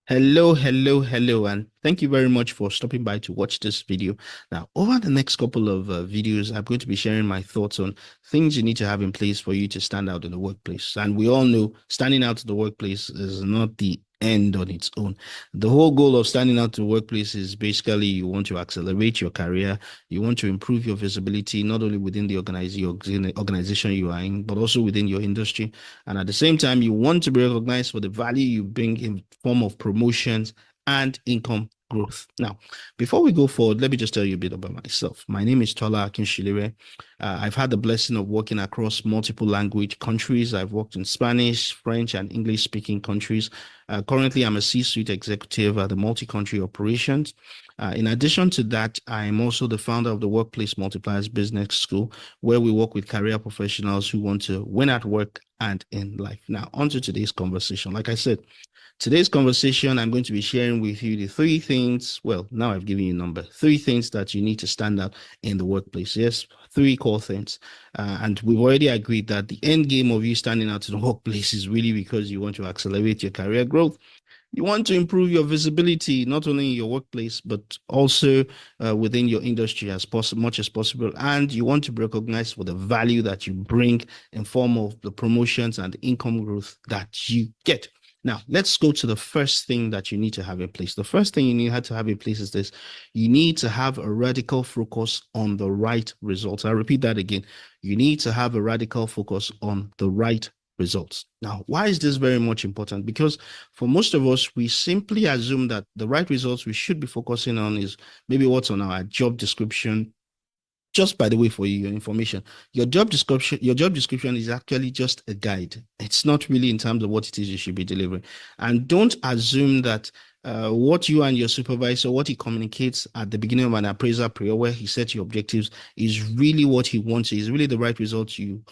Hello, and thank you very much for stopping by to watch this video. Now, over the next couple of videos, I'm going to be sharing my thoughts on things you need to have in place for you to stand out in the workplace. And we all know standing out in the workplace is not the end on its own. The whole goal of standing out in the workplace is basically you want to accelerate your career, you want to improve your visibility, not only within the organization you are in, but also within your industry. And at the same time, you want to be recognized for the value you bring in form of promotions and income growth. Now, before we go forward, let me just tell you a bit about myself. My name is Tola Akinshilere. I've had the blessing of working across multiple language countries. I've worked in Spanish, French, and English speaking countries. Currently, I'm a C-suite executive at the multi-country operations. In addition to that, I'm also the founder of the Workplace Multipliers Business School, where we work with career professionals who want to win at work and in life. Now, on to today's conversation. Like I said, today's conversation, I'm going to be sharing with you the three things. Well, now I've given you a number, three things that you need to stand out in the workplace. Yes, three core things. And we've already agreed that the end game of you standing out in the workplace is really because you want to accelerate your career growth. You want to improve your visibility, not only in your workplace, but also within your industry as much as possible. And you want to be recognized for the value that you bring in form of the promotions and the income growth that you get. Now, let's go to the first thing that you need to have in place. The first thing you need to have in place is this. You need to have a radical focus on the right results. I'll repeat that again. You need to have a radical focus on the right results. Now, why is this very much important? Because for most of us, we simply assume that the right results we should be focusing on is maybe what's on our job description. Just by the way, for your information, your job description is actually just a guide. It's not really in terms of what it is you should be delivering. And don't assume that what you and your supervisor, what he communicates at the beginning of an appraisal period where he sets your objectives is really what he wants, is really the right results you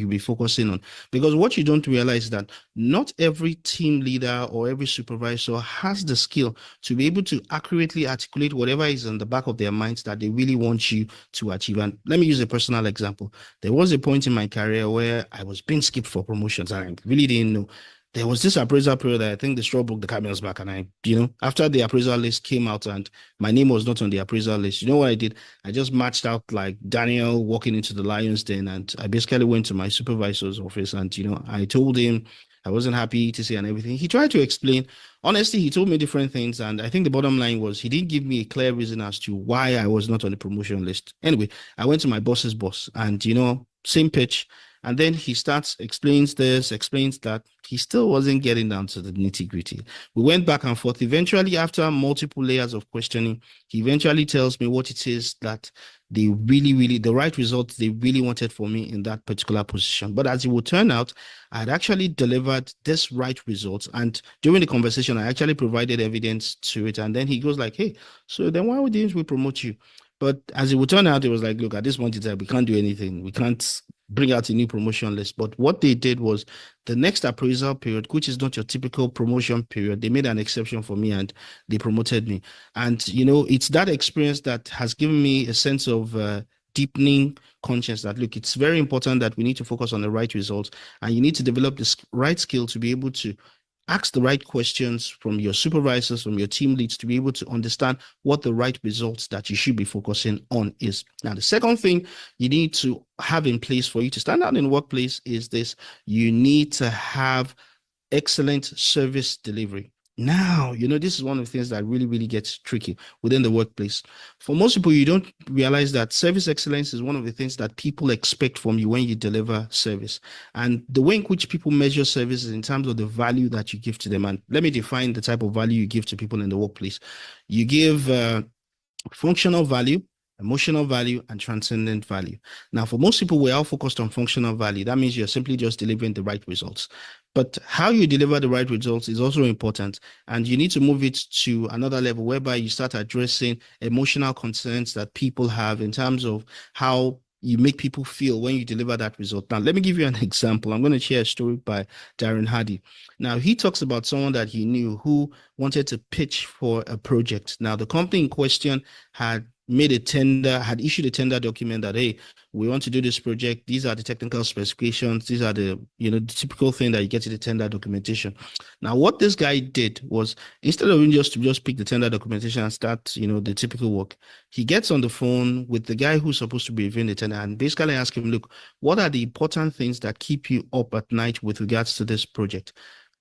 be focusing on. Because what you don't realize is that not every team leader or every supervisor has the skill to be able to accurately articulate whatever is on the back of their minds that they really want you to achieve. And let me use a personal example. There was a point in my career where I was being skipped for promotions and I really didn't know. There was this appraisal period that I think the straw broke the camel's back. And after the appraisal list came out and my name was not on the appraisal list, you know what I did? I just matched out like Daniel walking into the lion's den. And I basically went to my supervisor's office and, I told him I wasn't happy to say and everything. He tried to explain. Honestly, he told me different things. And I think the bottom line was he didn't give me a clear reason as to why I was not on the promotion list. Anyway, I went to my boss's boss and, same pitch. And then he starts, explains this, explains that. He still wasn't getting down to the nitty gritty. We went back and forth. Eventually, after multiple layers of questioning, he eventually tells me what it is that they really, the right results they really wanted for me in that particular position. But as it would turn out, I had actually delivered this right results. And during the conversation, I actually provided evidence to it. And then he goes like, hey, so then why didn't we promote you? But as it would turn out, it was like, look, at this point in time, we can't do anything. We can't bring out a new promotion list. But what they did was the next appraisal period, which is not your typical promotion period, they made an exception for me and they promoted me. And, it's that experience that has given me a sense of deepening conscience that, look, it's very important that we need to focus on the right results and you need to develop this right skill to be able to ask the right questions from your supervisors, from your team leads to be able to understand what the right results that you should be focusing on is. Now, the second thing you need to have in place for you to stand out in the workplace is this. You need to have excellent service delivery. Now, this is one of the things that really gets tricky within the workplace. For most people, you don't realize that service excellence is one of the things that people expect from you when you deliver service. And the way in which people measure service is in terms of the value that you give to them. And let me define the type of value you give to people in the workplace. You give functional value, emotional value, and transcendent value. Now, for most people, we're all focused on functional value. That means you're simply just delivering the right results. But how you deliver the right results is also important. And you need to move it to another level whereby you start addressing emotional concerns that people have in terms of how you make people feel when you deliver that result. Now, let me give you an example. I'm going to share a story by Darren Hardy. Now, he talks about someone that he knew who wanted to pitch for a project. Now, the company in question had made a tender, had issued a tender document that, hey, we want to do this project. These are the technical specifications. These are the, the typical thing that you get in the tender documentation. Now, what this guy did was, instead of him just pick the tender documentation and start, the typical work, he gets on the phone with the guy who's supposed to be reviewing the tender and basically ask him, look, what are the important things that keep you up at night with regards to this project?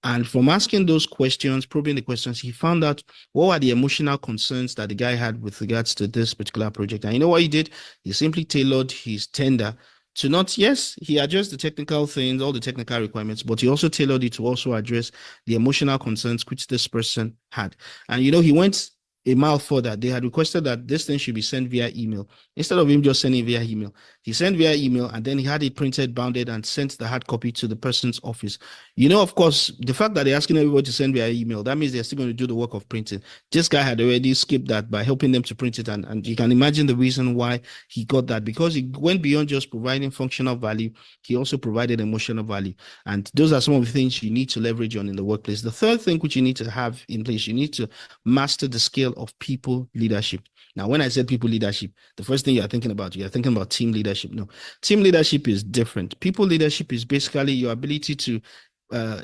And from asking those questions, probing the questions, he found out what were the emotional concerns that the guy had with regards to this particular project. And you know what he did? He simply tailored his tender to not, yes, he addressed the technical things, all the technical requirements, but he also tailored it to also address the emotional concerns which this person had. And he went a mile further. They had requested that this thing should be sent via email. Instead of him just sending via email, he sent via email and then he had it printed, bounded, and sent the hard copy to the person's office. Of course, the fact that they're asking everybody to send via email, that means they're still going to do the work of printing. This guy had already skipped that by helping them to print it. And you can imagine the reason why he got that, because he went beyond just providing functional value. He also provided emotional value. And those are some of the things you need to leverage on in the workplace. The third thing which you need to have in place, you need to master the skill of people leadership. Now, when I said people leadership, the first thing you're thinking about team leadership. No, team leadership is different. People leadership is basically your ability to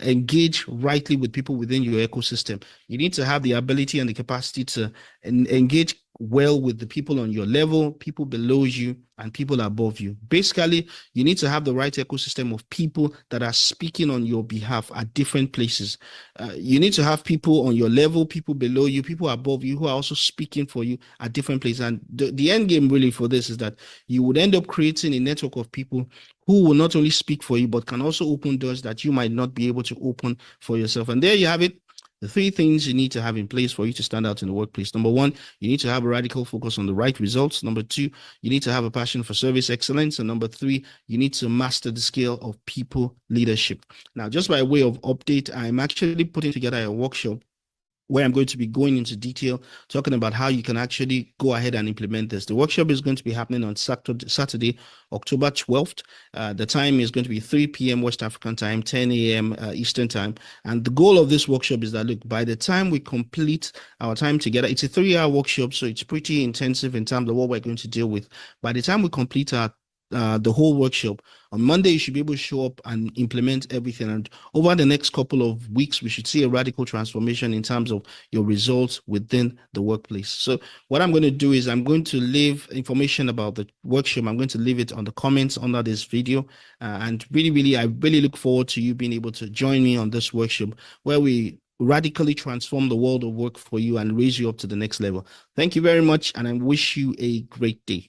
engage rightly with people within your ecosystem. You need to have the ability and the capacity to engage well with the people on your level, people below you, and people above you. Basically, you need to have the right ecosystem of people that are speaking on your behalf at different places. You need to have people on your level, people below you, people above you who are also speaking for you at different places. And the end game really for this is that you would end up creating a network of people who will not only speak for you, but can also open doors that you might not be able to open for yourself. And there you have it. The three things you need to have in place for you to stand out in the workplace. Number one, you need to have a radical focus on the right results. Number two, you need to have a passion for service excellence. And number three, you need to master the skill of people leadership. Now, just by way of update, I'm actually putting together a workshop where I'm going to be going into detail, talking about how you can actually go ahead and implement this. The workshop is going to be happening on Saturday, October 12th. The time is going to be 3 p.m. West African time, 10 a.m. Eastern time. And the goal of this workshop is that, look, by the time we complete our time together, it's a 3-hour workshop, so it's pretty intensive in terms of what we're going to deal with. By the time we complete the whole workshop on Monday, you should be able to show up and implement everything. And over the next couple of weeks, we should see a radical transformation in terms of your results within the workplace. So what I'm going to do is I'm going to leave information about the workshop. I'm going to leave it on the comments under this video. And I really look forward to you being able to join me on this workshop where we radically transform the world of work for you and raise you up to the next level. Thank you very much. And I wish you a great day.